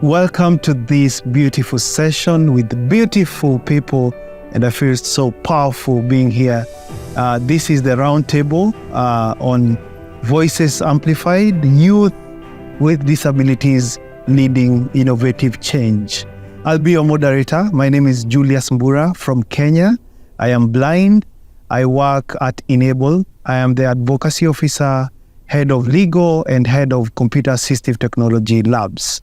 Welcome to this beautiful session with beautiful people, and I feel so powerful being here. This is the roundtable on Voices Amplified, Youth with Disabilities Leading Innovative Change. I'll be your moderator. My name is Julius Mbura from Kenya. I am blind. I work at inAble. I am the Advocacy Officer, Head of Legal, and Head of Computer Assistive Technology Labs.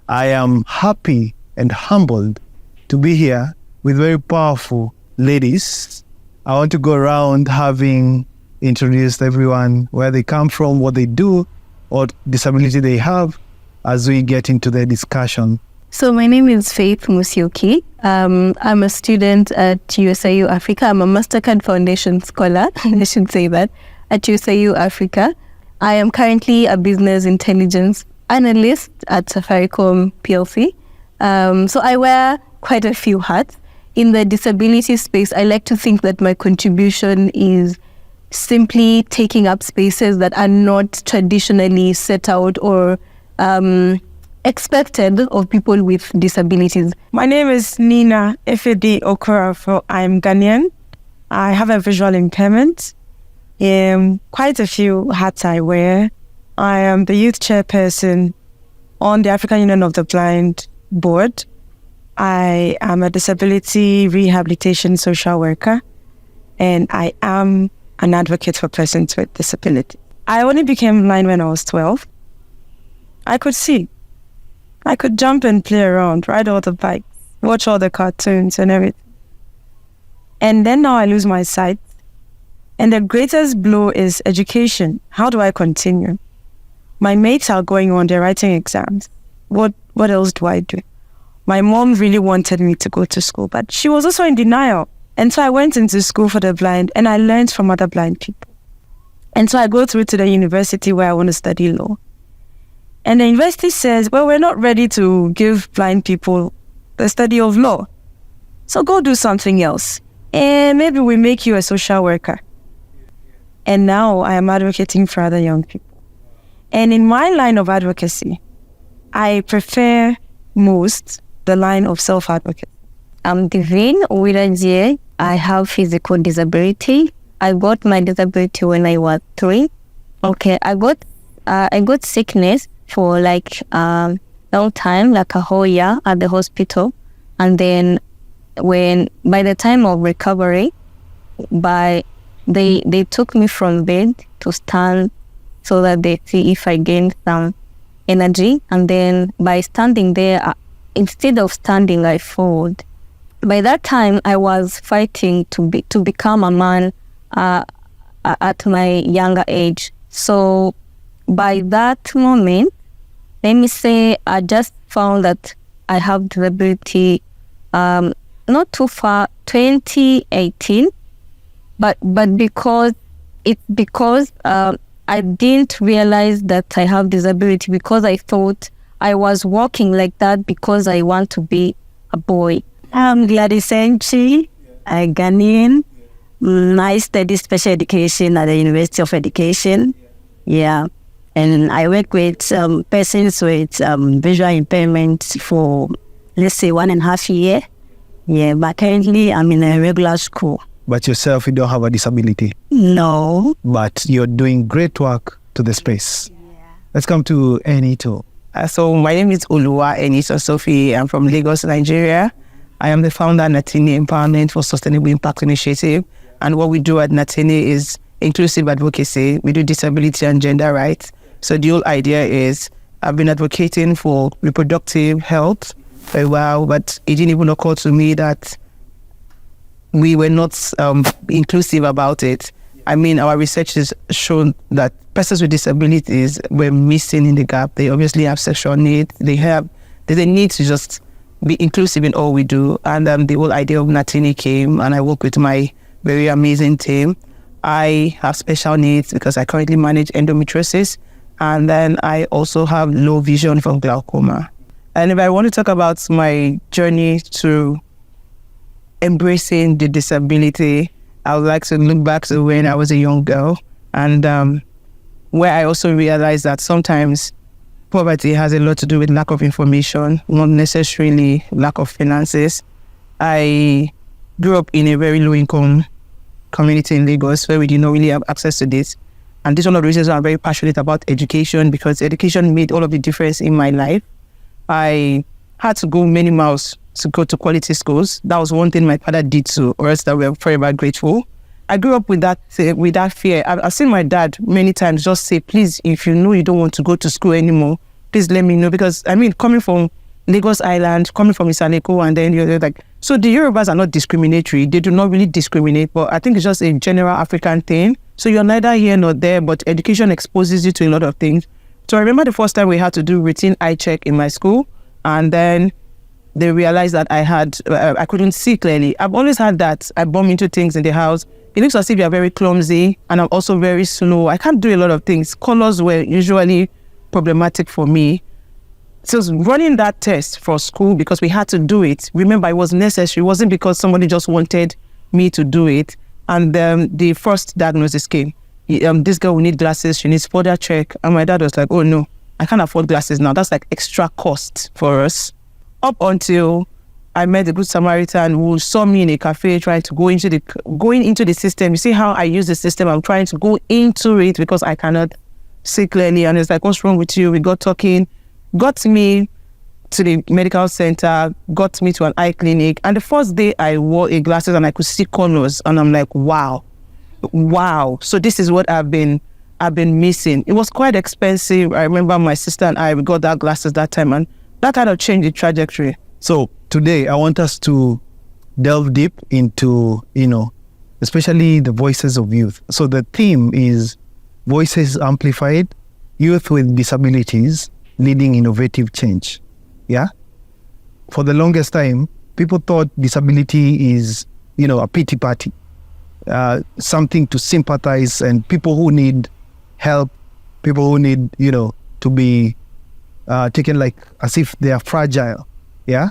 I am happy and humbled to be here with very powerful ladies. I want to go around having introduced everyone, where they come from, what they do, what disability they have, as we get into the discussion. So my name is Faith Musyoki. I'm a student at USIU-Africa. I'm a Mastercard Foundation scholar, I should say that, at USIU-Africa. I am currently a business intelligence analyst at Safaricom PLC. So I wear quite a few hats. In the disability space, I like to think that my contribution is simply taking up spaces that are not traditionally set out or expected of people with disabilities. My name is Nina Efedi Okoroafor. I'm Ghanaian. I have a visual impairment. Quite a few hats I wear. I am the youth chairperson on the African Union of the Blind board. I am a disability rehabilitation social worker, and I am an advocate for persons with disability. I only became blind when I was 12. I could see. I could jump and play around, ride all the bikes, watch all the cartoons and everything. And then now I lose my sight. And the greatest blow is education. How do I continue? My mates are going on, they're writing exams. What else do I do? My mom really wanted me to go to school, but she was also in denial. And so I went into school for the blind, and I learned from other blind people. And so I go through to the university where I want to study law. And the university says, well, we're not ready to give blind people the study of law. So go do something else. And maybe we make you a social worker. And now I am advocating for other young people. And in my line of advocacy, I prefer most the line of self-advocacy. I'm Divine Uwiragiye. I have physical disability. I got my disability when I was 3. Okay, I got sickness for like long time, like a whole year at the hospital. And then by the time of recovery, they took me from bed to stand so that they see if I gain some energy. And then by standing there, instead of standing, I fall. By that time, I was fighting to become a man at my younger age. So by that moment, let me say, I just found that I have disability not too far, 2018, but because I didn't realize that I have disability because I thought I was walking like that because I want to be a boy. I'm Gladys, a Ghanaian. I study special education at the University of Education. Yeah. And I work with persons with visual impairment for, let's say, 1.5 years. Yeah, but currently I'm in a regular school. But yourself, you don't have a disability? No. But you're doing great work to the space. Yeah. Let's come to Enitan. So my name is Oluwa Enitan Sophie. I'm from Lagos, Nigeria. I am the founder of Natineee Empowerment for Sustainable Impact Initiative. And what we do at Natineee is inclusive advocacy. We do disability and gender rights. So the whole idea is I've been advocating for reproductive health for a while, but it didn't even occur to me that we were not inclusive about it. I mean, our research has shown that persons with disabilities were missing in the gap. They obviously have sexual needs. There's a need to just be inclusive in all we do. And the whole idea of Natineee came, and I work with my very amazing team. I have special needs because I currently manage endometriosis, and then I also have low vision from glaucoma. And if I want to talk about my journey to embracing the disability, I would like to look back to when I was a young girl, and where I also realized that sometimes poverty has a lot to do with lack of information, not necessarily lack of finances. I grew up in a very low-income community in Lagos where we did not really have access to this. And this is one of the reasons why I'm very passionate about education, because education made all of the difference in my life. I had to go many miles to go to quality schools. That was one thing my father did to us that we are forever grateful. I grew up with that fear. I've seen my dad many times just say, please, if you know you don't want to go to school anymore, please let me know. Because, I mean, coming from Lagos Island, coming from Isaleko, and then you're like, so the Yorubas are not discriminatory. They do not really discriminate, but I think it's just a general African thing. So you're neither here nor there, but education exposes you to a lot of things. So I remember the first time we had to do routine eye check in my school, and then they realized that I couldn't see clearly. I've always had that. I bump into things in the house. It looks as if you're very clumsy, and I'm also very slow. I can't do a lot of things. Colors were usually problematic for me. So running that test for school, because we had to do it, remember, it was necessary. It wasn't because somebody just wanted me to do it. And the first diagnosis came. This girl will need glasses. She needs further check. And my dad was like, oh no, I can't afford glasses now. That's like extra cost for us. Up until I met the Good Samaritan who saw me in a cafe trying to going into the system. You see how I use the system? I'm trying to go into it because I cannot see clearly. And it's like, what's wrong with you? We got talking, got me to the medical center, got me to an eye clinic. And the first day I wore a glasses and I could see colors. And I'm like, wow. So this is what I've been missing. It was quite expensive. I remember my sister and we got that glasses that time, and that kind of changed the trajectory. So today I want us to delve deep into, especially the voices of youth. So the theme is Voices Amplified, Youth with Disabilities Leading Innovative Change. Yeah? For the longest time, people thought disability is, a pity party, something to sympathize, and people who need help, people who need, to be taken like as if they are fragile. Yeah?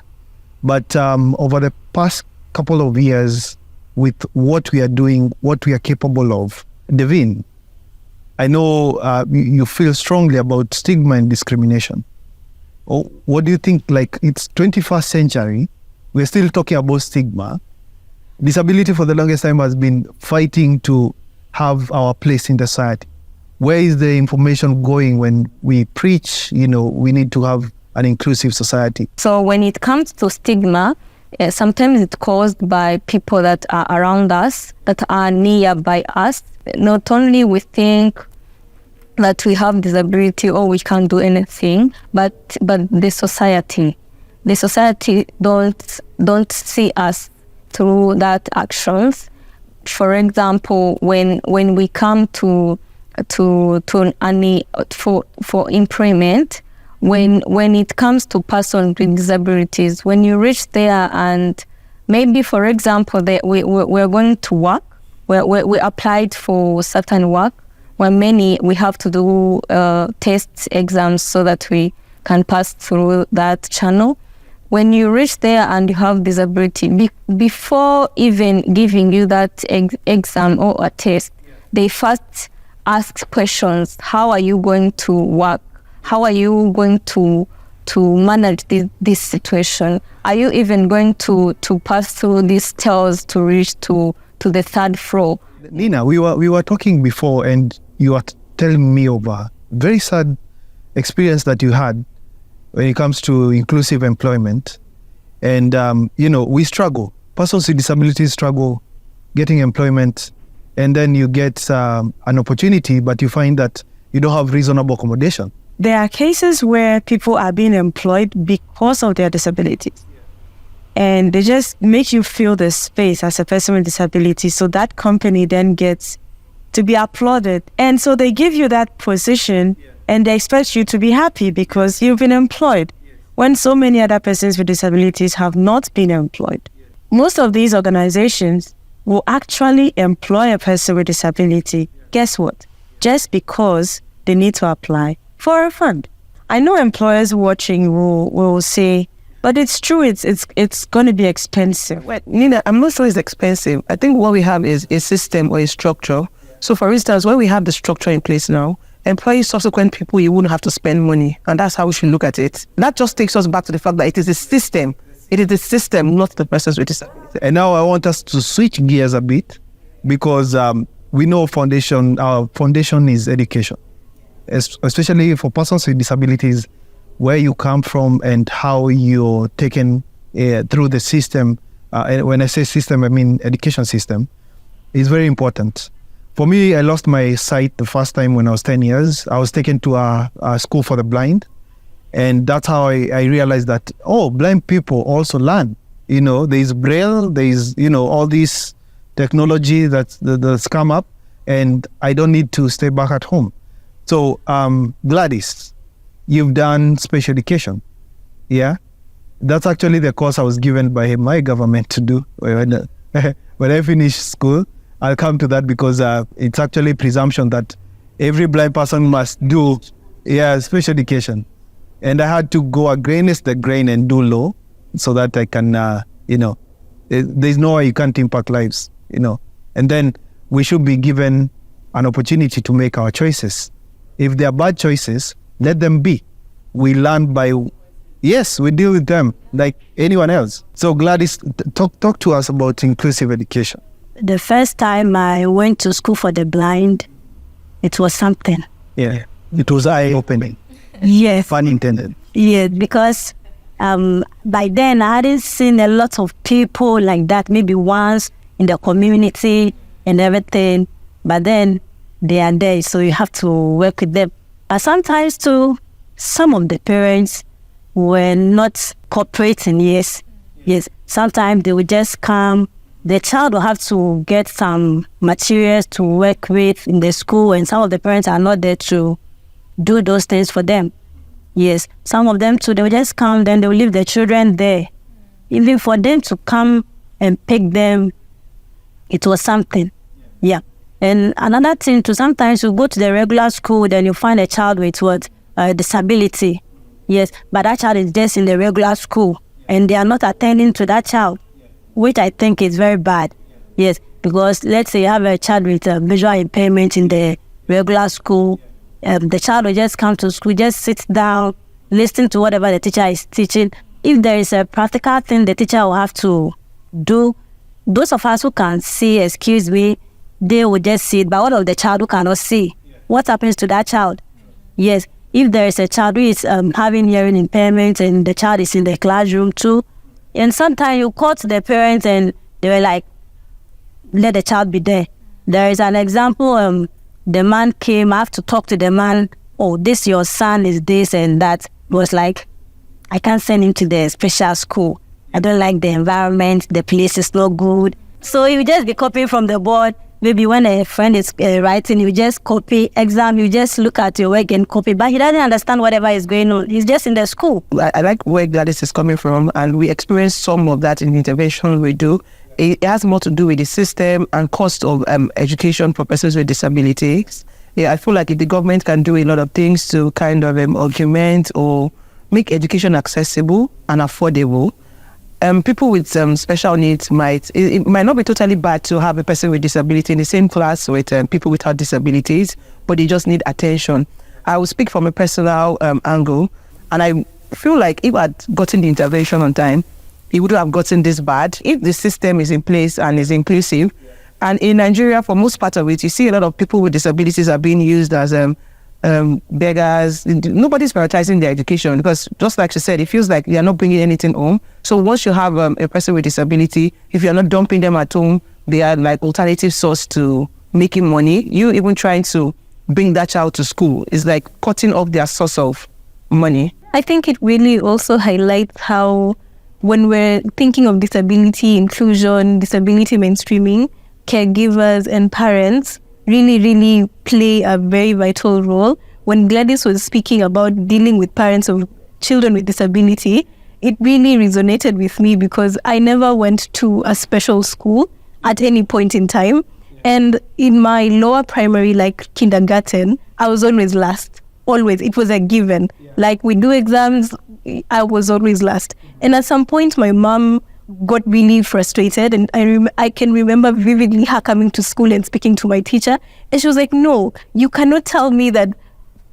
But over the past couple of years, with what we are doing, what we are capable of, Devin, I know you feel strongly about stigma and discrimination. What do you think? Like, it's 21st century, we're still talking about stigma. Disability for the longest time has been fighting to have our place in the society. Where is the information going when we preach, we need to have an inclusive society? So when it comes to stigma, sometimes it's caused by people that are around us, that are nearby us. Not only we think that we have disability or we can't do anything, but the society don't see us through that actions. For example, when we come for employment, when it comes to persons with disabilities, when you reach there and maybe, for example, we're going to work, we applied for certain work, where we have to do test exams so that we can pass through that channel. When you reach there and you have disability, before even giving you that exam or a test, they first ask questions. How are you going to work? How are you going to manage this situation? Are you even going to pass through these stairs to reach to the third floor? Nina, we were talking before, and you were telling me of a very sad experience that you had when it comes to inclusive employment. And, we struggle. Persons with disabilities struggle getting employment, and then you get an opportunity, but you find that you don't have reasonable accommodation. There are cases where people are being employed because of their disabilities. And they just make you feel the space as a person with disability. So that company then gets to be applauded. And so they give you that position and they expect you to be happy because you've been employed. When so many other persons with disabilities have not been employed. Most of these organizations will actually employ a person with disability. Guess what? Just because they need to apply for a fund. I know employers watching will say, but it's true, it's going to be expensive. Well, Nina, I'm not sure it's expensive. I think what we have is a system or a structure. So for instance, when we have the structure in place now, employ subsequent people, you wouldn't have to spend money. And that's how we should look at it. That just takes us back to the fact that it is the system. It is the system, not the persons with disability. And now I want us to switch gears a bit, because we know our foundation is education, especially for persons with disabilities, where you come from and how you're taken through the system. And when I say system, I mean education system. Is very important. For me, I lost my sight the first time when I was 10 years. I was taken to a school for the blind. And that's how I realized that, blind people also learn. There's Braille, there's, all this technology that's come up, and I don't need to stay back at home. So, Gladys, you've done special education. Yeah? That's actually the course I was given by my government to do. When I finish school, I'll come to that, because it's actually presumption that every blind person must do special education. And I had to go against the grain and do law, so that I can, there's no way you can't impact lives, And then we should be given an opportunity to make our choices. If they are bad choices, let them be. We learn by, we deal with them like anyone else. So Gladys, talk to us about inclusive education. The first time I went to school for the blind, it was something. Yeah, it was eye-opening. Yes. Pun intended. Yeah, because by then I hadn't seen a lot of people like that, maybe once in the community and everything. But then they are there, so you have to work with them. But sometimes too, some of the parents were not cooperating. Yes. Sometimes they would just come. The child will have to get some materials to work with in the school, and some of the parents are not there to do those things for them. Yes, some of them too, they will just come, then they will leave the children there. Even for them to come and pick them, it was something. Yeah. And another thing too, sometimes you go to the regular school, then you find a child with disability. Yes, but that child is just in the regular school, and they are not attending to that child, which I think is very bad. Yes, because let's say you have a child with a visual impairment in the regular school, the child will just come to school, just sit down, listen to whatever the teacher is teaching. If there is a practical thing the teacher will have to do, those of us who can see, they will just see it. But what of the child who cannot see? What happens to that child? Yes, if there is a child who is having hearing impairment and the child is in the classroom too, and sometimes you call to the parents and they were like, let the child be there. There is an example, the man came, I have to talk to the man, this your son is this and that. It was like, I can't send him to the special school. I don't like the environment, the place is not good. So you just be copying from the board. Maybe when a friend is writing, you just copy. Exam, you just look at your work and copy. But he doesn't understand whatever is going on. He's just in the school. I like where Gladys is coming from, and we experience some of that in the intervention we do. It has more to do with the system and cost of education for persons with disabilities. Yeah, I feel like if the government can do a lot of things to kind of augment or make education accessible and affordable, people with special needs it might not be totally bad to have a person with disability in the same class with people without disabilities, but they just need attention. I will speak from a personal angle, and I feel like if I had gotten the intervention on time, it wouldn't have gotten this bad. If the system is in place and is inclusive, and in Nigeria, for most part of it, you see a lot of people with disabilities are being used as beggars. Nobody's prioritizing their education, because just like she said, it feels like they are not bringing anything home. So once you have a person with disability, if you're not dumping them at home, they are like alternative source to making money. You even trying to bring that child to school is like cutting off their source of money. I think it really also highlights how, when we're thinking of disability inclusion, disability mainstreaming, caregivers and parents really, really play a very vital role. When Gladys was speaking about dealing with parents of children with disability, it really resonated with me, because I never went to a special school at any point in time. And in my lower primary, like kindergarten, I was always last. Always. It was a given. Like we do exams, I was always last. And at some point, my mom got really frustrated, and I can remember vividly her coming to school and speaking to my teacher, and she was like, no, you cannot tell me that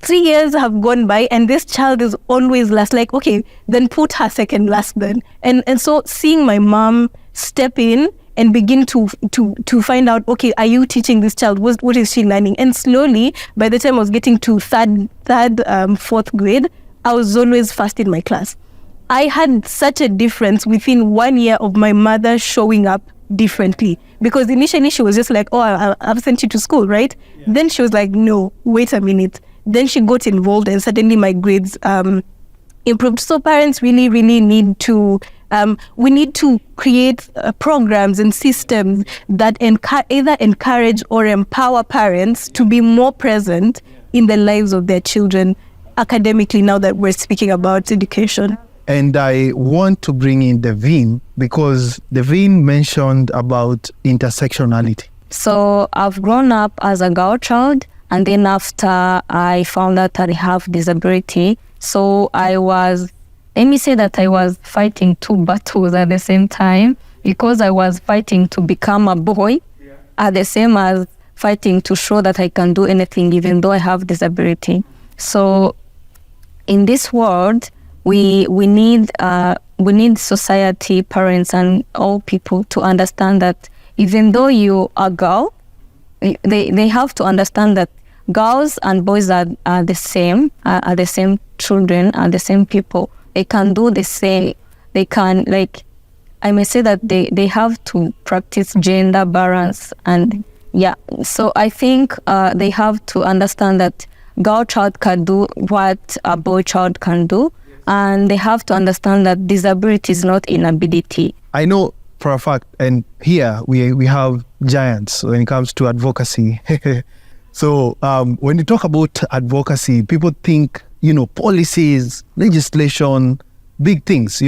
3 years have gone by and this child is always last. Like, okay, then put her second last then. And so seeing my mom step in and begin to find out, okay, are you teaching this child? What is she learning? And slowly, by the time I was getting to fourth grade, I was always first in my class. I had such a difference within 1 year of my mother showing up differently. Because initially she was just like, oh, I've sent you to school, right? Yeah. Then she was like, no, wait a minute. Then she got involved and suddenly my grades improved. So parents really, really need to, we need to create programs and systems that either encourage or empower parents to be more present in the lives of their children academically, now that we're speaking about education. And I want to bring in Devin, because Devin mentioned about intersectionality. So I've grown up as a girl child, and then after I found out that I have disability, so I was fighting two battles at the same time, because I was fighting to become a boy, at the same as fighting to show that I can do anything even though I have disability. So in this world, we need society, parents, and all people to understand that even though you are girl, they have to understand that girls and boys are the same children, are the same people. They can do the same. They can, like, I may say that they have to practice gender balance. And yeah, so I think they have to understand that girl child can do what a boy child can do. And they have to understand that disability is not inability. I know for a fact, and here we have giants when it comes to advocacy. So when you talk about advocacy, people think, policies, legislation, big things,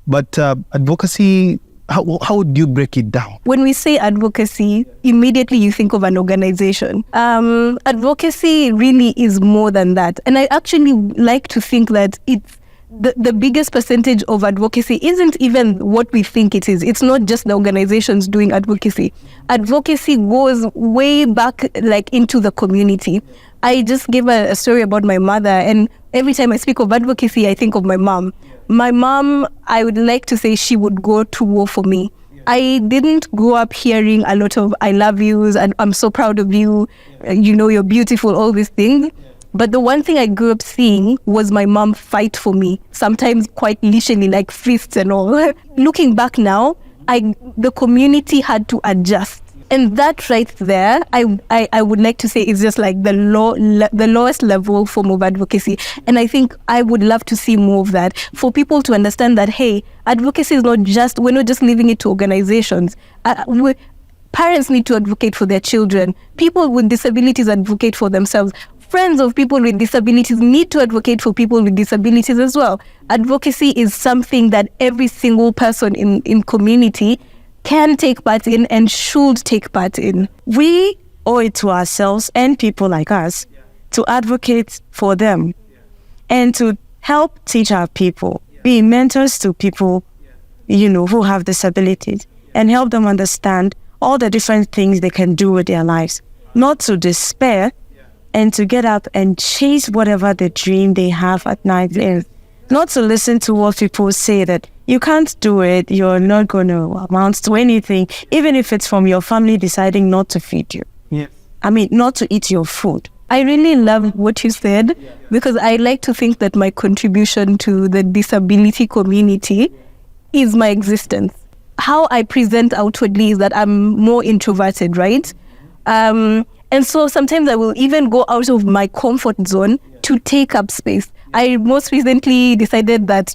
but advocacy, how do you break it down? When we say advocacy, immediately you think of an organization. Advocacy really is more than that. And I actually like to think that it's the biggest percentage of advocacy isn't even what we think it is. It's not just the organizations doing advocacy. Advocacy goes way back, like, into the community. I just gave a story about my mother, and every time I speak of advocacy, I think of my mom. My mom, I would like to say she would go to war for me. I didn't grow up hearing a lot of I love yous and I'm so proud of you, you're beautiful, all these things. But the one thing I grew up seeing was my mom fight for me, sometimes quite literally, like fists and all. Looking back now, the community had to adjust. And that right there, I would like to say is just like the lowest level form of advocacy. And I think I would love to see more of that, for people to understand that, hey, advocacy is we're not just leaving it to organizations. Parents need to advocate for their children. People with disabilities advocate for themselves. Friends of people with disabilities need to advocate for people with disabilities as well. Advocacy is something that every single person in community can take part in and should take part in. We owe it to ourselves and people like us to advocate for them and to help teach our people, be mentors to people, who have disabilities, and help them understand all the different things they can do with their lives. Not to despair, and to get up and chase whatever the dream they have at night is. Not to listen to what people say that you can't do it, you're not going to amount to anything, even if it's from your family deciding not to feed you. Yes. Not to eat your food. I really love what you said, because I like to think that my contribution to the disability community is my existence. How I present outwardly is that I'm more introverted, right? And so sometimes I will even go out of my comfort zone to take up space. I most recently decided that,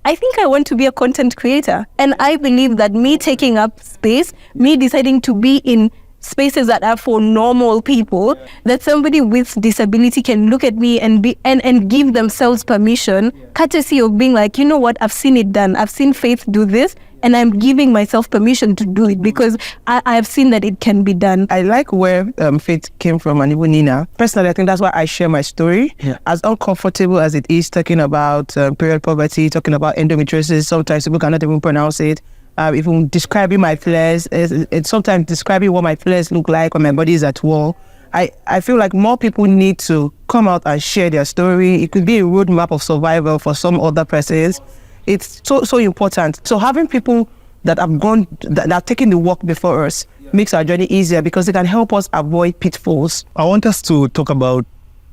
I think I want to be a content creator. And I believe that me taking up space, me deciding to be in spaces that are for normal people, that somebody with disability can look at me and give themselves permission, courtesy of being like, I've seen it done. I've seen Faith do this, and I'm giving myself permission to do it because I have seen that it can be done. I like where Faith came from, and even Nina. Personally, I think that's why I share my story. Yeah. As uncomfortable as it is talking about period poverty, talking about endometriosis, sometimes people cannot even pronounce it. Even describing my flares, it's sometimes describing what my flares look like when my body is at war. I feel like more people need to come out and share their story. It could be a roadmap of survival for some other persons. It's so important. So having people that have taken the work before us makes our journey easier because they can help us avoid pitfalls. I want us to talk about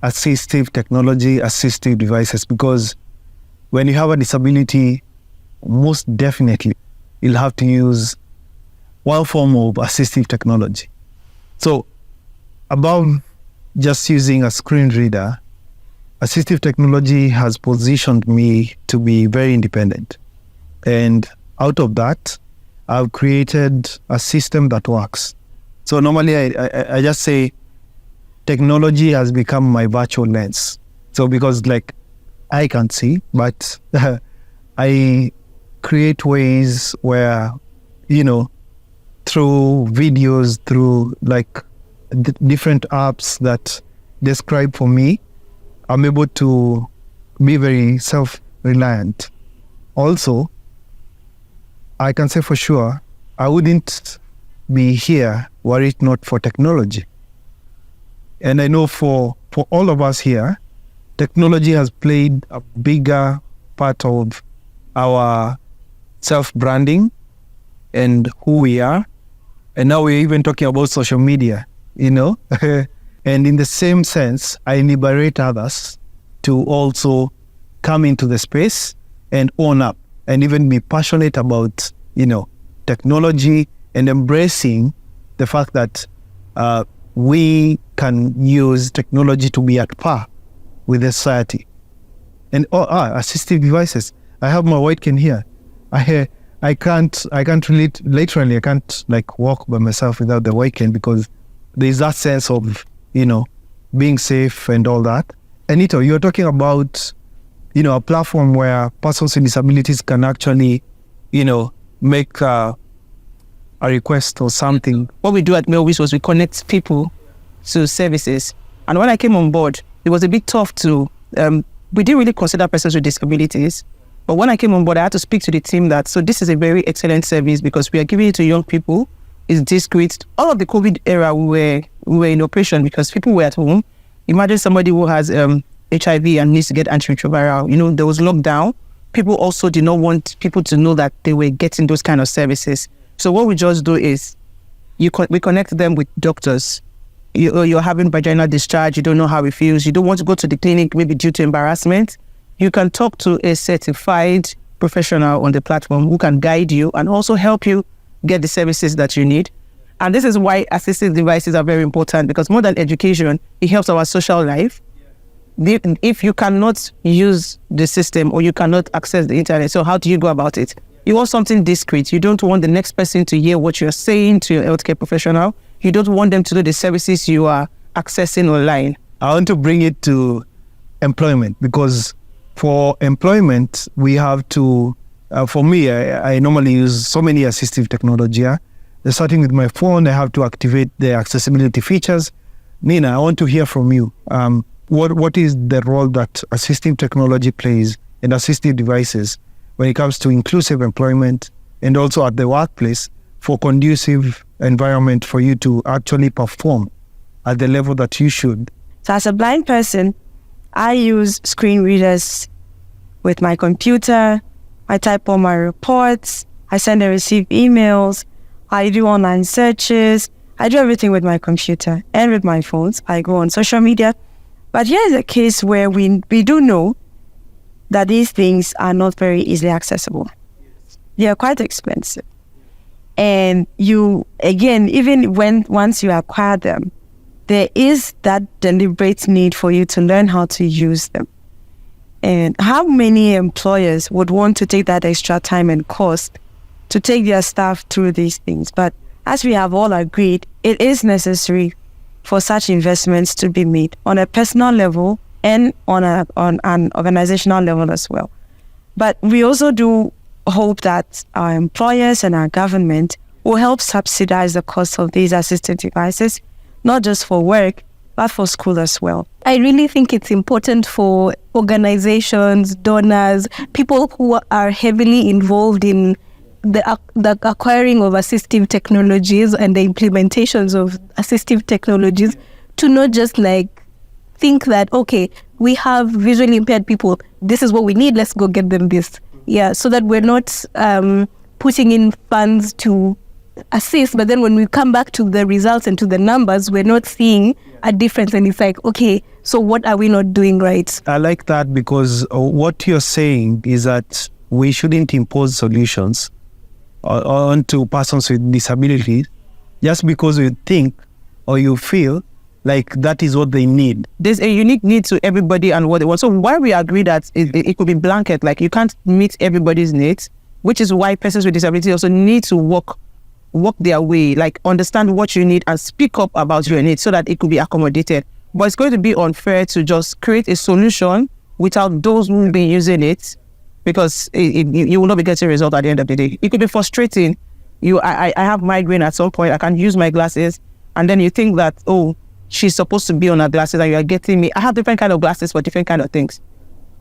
assistive technology, assistive devices, because when you have a disability, most definitely you'll have to use one form of assistive technology. So above just using a screen reader, assistive technology has positioned me to be very independent. And out of that, I've created a system that works. So normally I just say technology has become my virtual lens. So because like I can't see, but I create ways where, through videos, through like different apps that describe for me, I'm able to be very self-reliant. Also, I can say for sure, I wouldn't be here were it not for technology. And I know for all of us here, technology has played a bigger part of our self-branding and who we are. And now we're even talking about social media, And in the same sense, I liberate others to also come into the space and own up and even be passionate about, technology and embracing the fact that we can use technology to be at par with the society. And assistive devices. I have my white cane here. I can't relate, literally, I can't walk by myself without the white cane because there's that sense of, being safe and all that. Anita, you're talking about, a platform where persons with disabilities can actually, make a request or something. What we do at Melvis was we connect people to services. And when I came on board, it was a bit tough to, we didn't really consider persons with disabilities. But when I came on board, I had to speak to the team so this is a very excellent service because we are giving it to young people. It's discreet. All of the COVID era, we were in operation because people were at home. Imagine somebody who has HIV and needs to get antiretroviral. There was lockdown. People also did not want people to know that they were getting those kind of services. So what we just do is we connect them with doctors. You're having vaginal discharge. You don't know how it feels. You don't want to go to the clinic maybe due to embarrassment. You can talk to a certified professional on the platform who can guide you and also help you get the services that you need. And this is why assistive devices are very important because more than education, it helps our social life. If you cannot use the system or you cannot access the internet, so how do you go about it? You want something discreet. You don't want the next person to hear what you're saying to your healthcare professional. You don't want them to know the services you are accessing online. I want to bring it to employment because for employment, we have to, for me, I normally use so many assistive technology. Starting with my phone, I have to activate the accessibility features. Nina, I want to hear from you. What is the role that assistive technology plays in assistive devices when it comes to inclusive employment and also at the workplace for conducive environment for you to actually perform at the level that you should? So as a blind person, I use screen readers with my computer. I type all my reports. I send and receive emails. I do online searches. I do everything with my computer and with my phones. I go on social media. But here is a case where we do know that these things are not very easily accessible. They are quite expensive. And once you acquire them, there is that deliberate need for you to learn how to use them. And how many employers would want to take that extra time and cost to take their staff through these things? But as we have all agreed, it is necessary for such investments to be made on a personal level and on an organizational level as well. But we also do hope that our employers and our government will help subsidize the cost of these assistive devices, not just for work, but for school as well. I really think it's important for organizations, donors, people who are heavily involved in the acquiring of assistive technologies and the implementations of assistive technologies to not just like think that, okay, we have visually impaired people, this is what we need, let's go get them this. Yeah, so that we're not putting in funds to assist, but then when we come back to the results and to the numbers, we're not seeing a difference, and it's like, okay, so what are we not doing right? I like that, because what you're saying is that we shouldn't impose solutions onto persons with disabilities just because you think or you feel like that is what they need. There's a unique need to everybody and what they want. So why we agree that it could be blanket, like you can't meet everybody's needs, which is why persons with disability also need to work their way, like understand what you need and speak up about your needs so that it could be accommodated. But it's going to be unfair to just create a solution without those who will be using it, because you will not be getting a result at the end of the day. It could be frustrating. I have migraine at some point, I can't use my glasses, and then you think that, oh, she's supposed to be on her glasses and you are getting me. I have different kind of glasses for different kind of things,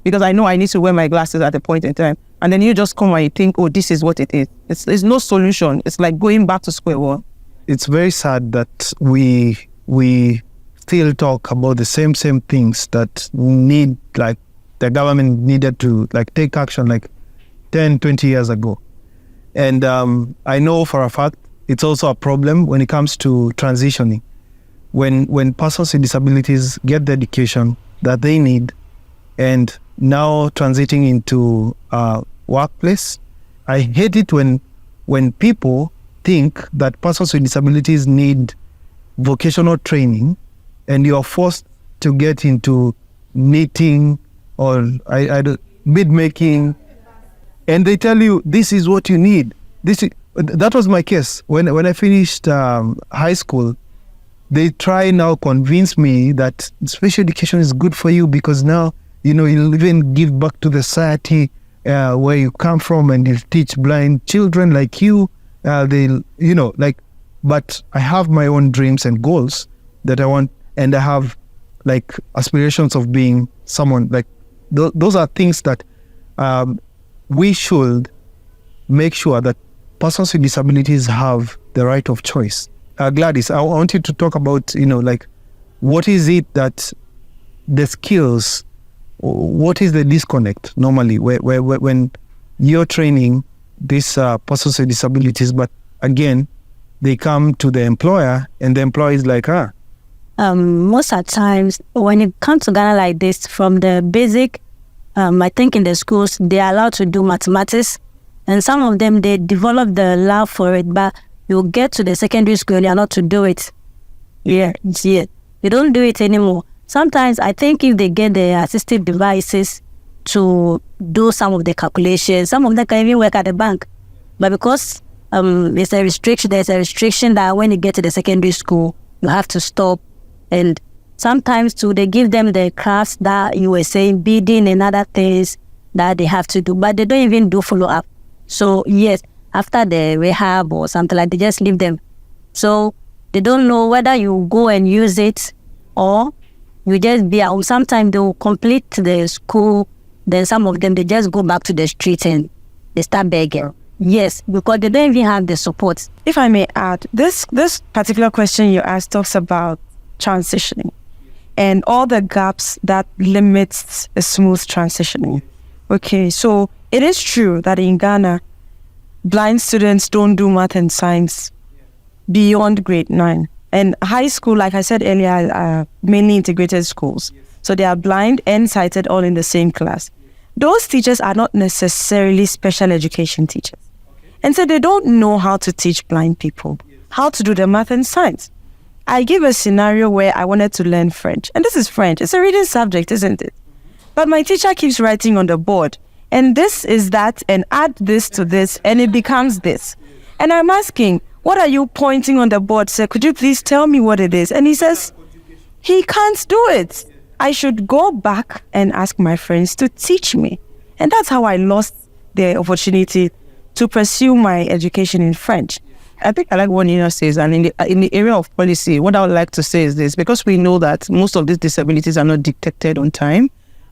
because I know I need to wear my glasses at a point in time. And then you just come and you think, oh, this is what it is. It's no solution. It's like going back to square one. It's very sad that we still talk about the same things that need, like the government needed to like take action like 10, 20 years ago. And I know for a fact it's also a problem when it comes to transitioning. When persons with disabilities get the education that they need and now transiting into workplace, I hate it when people think that persons with disabilities need vocational training and you're forced to get into knitting or bead making, and they tell you this is what you need. That was my case when I finished high school. They try now convince me that special education is good for you because now you'll even give back to the society where you come from, and you teach blind children like you. But I have my own dreams and goals that I want, and I have like aspirations of being someone like those are things that we should make sure that persons with disabilities have the right of choice. Gladys, I want you to talk about, what is it that the skills, what is the disconnect normally where when you're training these persons with disabilities, but again, they come to the employer and the employer is like, most of the times when it comes to Ghana like this, from the basic, I think in the schools, they are allowed to do mathematics, and some of them, they develop the love for it, but you get to the secondary school and you're not to do it. Yeah. They don't do it anymore. Sometimes I think if they get the assistive devices to do some of the calculations, some of them can even work at the bank. But because there's a restriction that when you get to the secondary school, you have to stop. And sometimes too, they give them the crafts that you were saying, beading and other things that they have to do, but they don't even do follow-up. So yes, after the rehab or something like, they just leave them. So they don't know whether you go and use it or you just be at home. Sometimes they will complete the school, then some of them, they just go back to the street and they start begging. Yes, because they don't even have the support. If I may add, this particular question you asked talks about transitioning and all the gaps that limits a smooth transitioning. Okay, so it is true that in Ghana, blind students don't do math and science beyond grade 9. And high school, like I said earlier, are mainly integrated schools. So they are blind and sighted all in the same class. Those teachers are not necessarily special education teachers. And so they don't know how to teach blind people, how to do the math and science. I give a scenario where I wanted to learn French. And this is French. It's a reading subject, isn't it? But my teacher keeps writing on the board, and this is that, and add this to this, and it becomes this. And I'm asking, what are you pointing on the board? Sir, could you please tell me what it is? And he says, he can't do it. I should go back and ask my friends to teach me. And that's how I lost the opportunity to pursue my education in French. I think I like what Nina says, and in the area of policy, what I would like to say is this, because we know that most of these disabilities are not detected on time,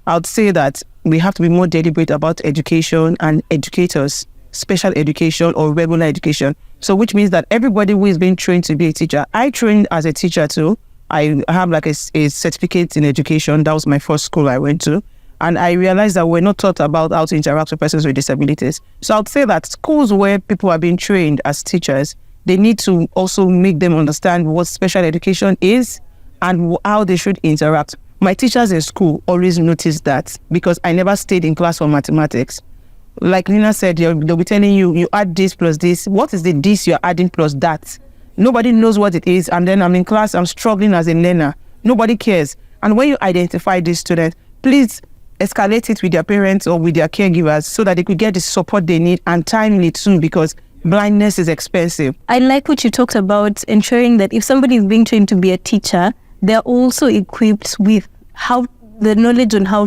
I would say that we have to be more deliberate about education and educators, special education or regular education. So which means that everybody who is being trained to be a teacher, I trained as a teacher too, I have like a certificate in education. That was my first school I went to. And I realized that we're not taught about how to interact with persons with disabilities. So I'd say that schools where people are being trained as teachers, they need to also make them understand what special education is and how they should interact. My teachers in school always noticed that because I never stayed in class for mathematics. Like Nina said, they'll be telling you, you add this plus this. What is the this you're adding plus that? Nobody knows what it is. And then I'm in class, I'm struggling as a learner. Nobody cares. And when you identify this student, please escalate it with their parents or with their caregivers so that they could get the support they need and timely too, because blindness is expensive. I like what you talked about, ensuring that if somebody is being trained to be a teacher, they're also equipped with the knowledge on how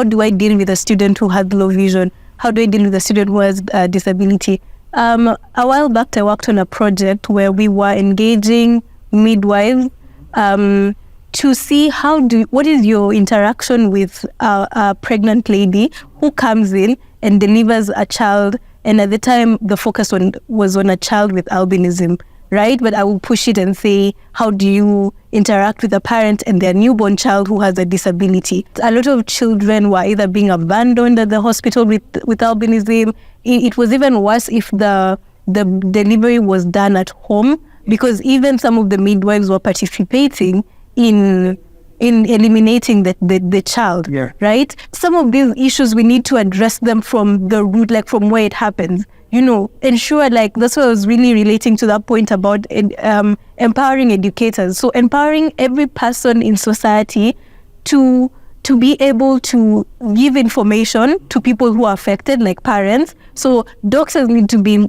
do I deal with a student who has low vision? How do I deal with a student who has a disability? A while back, I worked on a project where we were engaging midwives to see what is your interaction with a pregnant lady who comes in and delivers a child. And at the time, the focus was on a child with albinism, right? But I will push it and say, how do you interact with a parent and their newborn child who has a disability? A lot of children were either being abandoned at the hospital with albinism. It was even worse if the delivery was done at home, because even some of the midwives were participating in eliminating the child, right? Some of these issues, we need to address them from the root, like from where it happens. Ensure, like, that's what I was really relating to that point about empowering educators. So empowering every person in society to be able to give information to people who are affected, like parents. So doctors need to be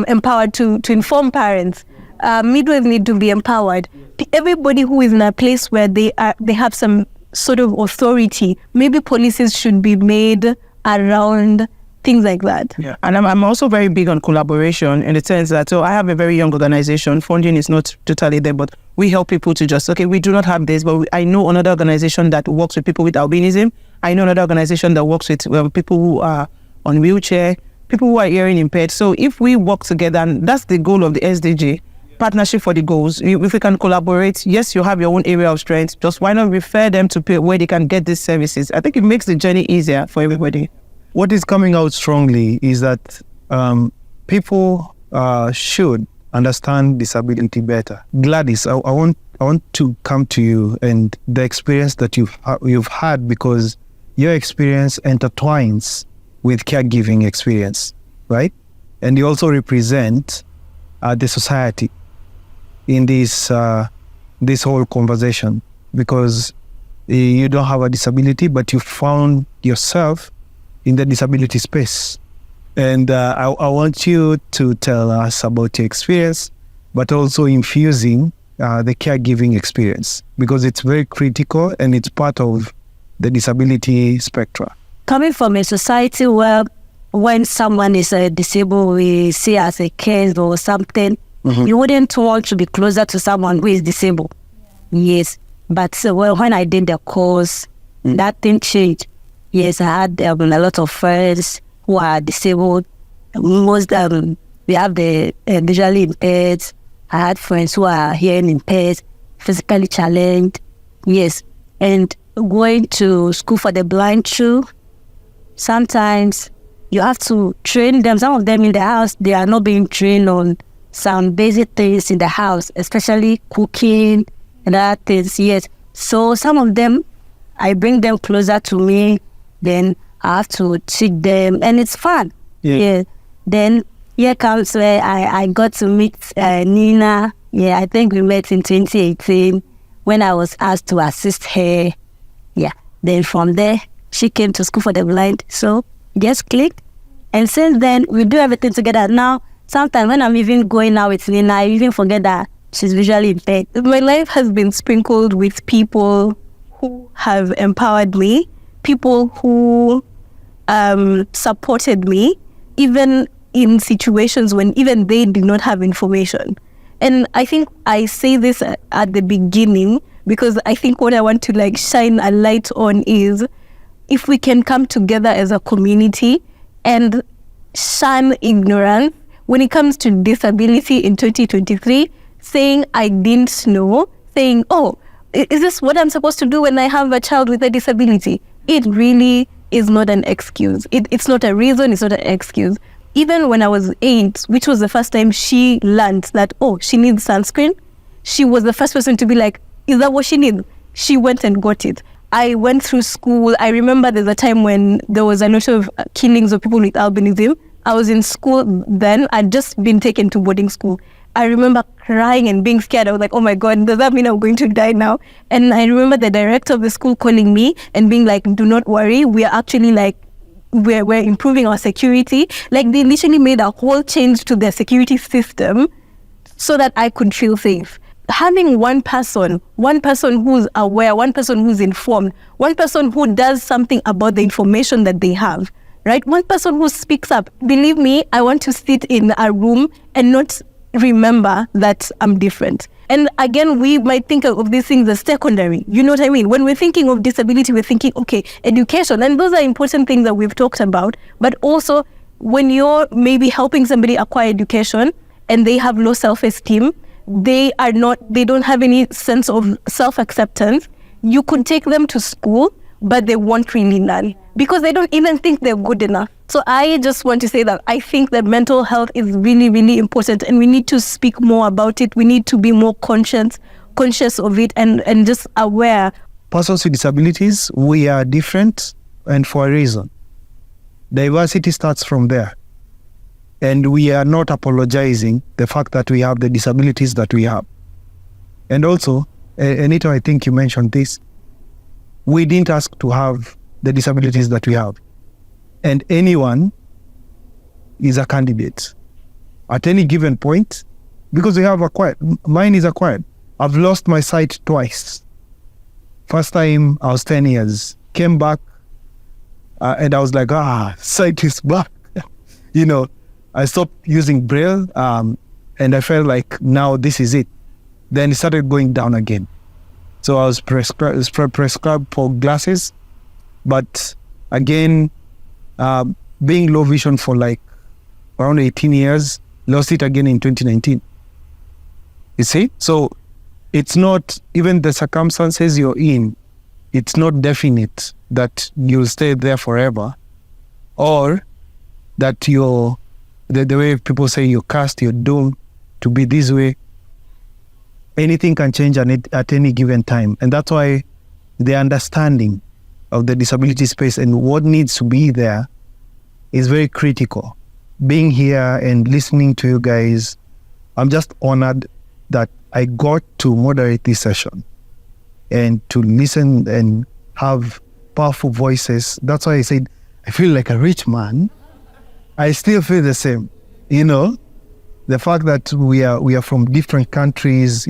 empowered to inform parents. Midwives need to be empowered. Everybody who is in a place where they have some sort of authority, maybe policies should be made around things like that. Yeah, and I'm also very big on collaboration in the sense that, I have a very young organization. Funding is not totally there, but we help people to just, we do not have this, but I know another organization that works with people with albinism. I know another organization that works with people who are on wheelchair, people who are hearing impaired. So if we work together, and that's the goal of the SDG, partnership for the goals. If we can collaborate, yes, you have your own area of strength. Just why not refer them to where they can get these services? I think it makes the journey easier for everybody. What is coming out strongly is that people should understand disability better. Gladys, I want to come to you and the experience that you've had, because your experience intertwines with caregiving experience, right? And you also represent the society in this whole conversation, because you don't have a disability, but you found yourself in the disability space. And I want you to tell us about your experience, but also infusing the caregiving experience, because it's very critical and it's part of the disability spectrum. Coming from a society where when someone is disabled, we see as a case or something, you wouldn't want to be closer to someone who is disabled. Yes. But when I did the course, that thing changed. Yes, I had a lot of friends who are disabled. Most we have the visually impaired. I had friends who are hearing impaired, physically challenged. Yes. And going to school for the blind too, sometimes you have to train them. Some of them in the house, they are not being trained on some basic things in the house, especially cooking and other things. Yes. So some of them, I bring them closer to me, then I have to teach them, and it's fun. Yeah. Then here comes where I got to meet Nina. Yeah, I think we met in 2018 when I was asked to assist her. Yeah. Then from there, she came to school for the blind. So just clicked. And since then, we do everything together. Now, sometimes when I'm even going out with Nina, I even forget that she's visually impaired. My life has been sprinkled with people who have empowered me, people who supported me, even in situations when even they did not have information. And I think I say this at the beginning because I think what I want to shine a light on is if we can come together as a community and shun ignorance when it comes to disability in 2023, saying I didn't know, saying, oh, is this what I'm supposed to do when I have a child with a disability? It really is not an excuse. It's not a reason, it's not an excuse. Even when I was 8, which was the first time she learned that, she needs sunscreen, she was the first person to be like, is that what she needs? She went and got it. I went through school. I remember there's a time when there was a lot of killings of people with albinism. I was in school then. I'd just been taken to boarding school. I remember crying and being scared. I was like, oh my God, does that mean I'm going to die now? And I remember the director of the school calling me and being like, do not worry. We are actually like, we're improving our security. Like they literally made a whole change to their security system so that I could feel safe. Having one person who's aware, one person who's informed, one person who does something about the information that they have, right? One person who speaks up. Believe me, I want to sit in a room and not remember that I'm different. And again, we might think of these things as secondary. You know what I mean? When we're thinking of disability, we're thinking, okay, education. And those are important things that we've talked about. But also, when you're maybe helping somebody acquire education and they have low self-esteem, they don't have any sense of self-acceptance, you could take them to school, but they won't really learn because they don't even think they're good enough. So I just want to say that I think that mental health is really, really important and we need to speak more about it. We need to be more conscious of it and just aware. Persons with disabilities, we are different and for a reason. Diversity starts from there. And we are not apologizing the fact that we have the disabilities that we have. And also, Enitan, I think you mentioned this, we didn't ask to have the disabilities that we have. And anyone is a candidate at any given point because we have acquired. Mine is acquired. I've lost my sight twice. First time I was 10 years, came back and I was like, sight is back. I stopped using Braille and I felt like now this is it. Then it started going down again. So I was prescribed for glasses, but again, being low vision for like around 18 years, lost it again in 2019. You see? So it's not, even the circumstances you're in, it's not definite that you'll stay there forever or that the way people say you're cast, you're doomed to be this way. Anything can change at any given time. And that's why the understanding of the disability space and what needs to be there is very critical. Being here and listening to you guys, I'm just honored that I got to moderate this session and to listen and have powerful voices. That's why I said, I feel like a rich man. I still feel the same, the fact that we are from different countries,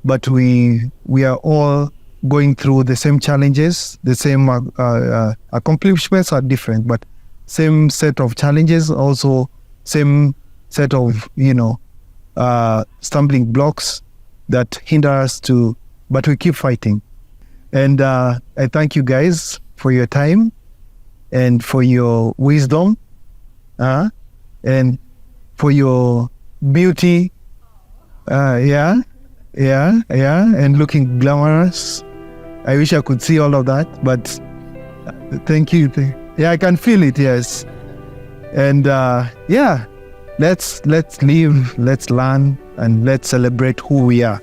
but we are all going through the same challenges, the same accomplishments are different, but same set of challenges, also same set of, stumbling blocks that hinder us but we keep fighting. And I thank you guys for your time and for your wisdom. And for your beauty, and looking glamorous. I wish I could see all of that, but thank you. I can feel it, yes. And let's live, let's learn, and let's celebrate who we are.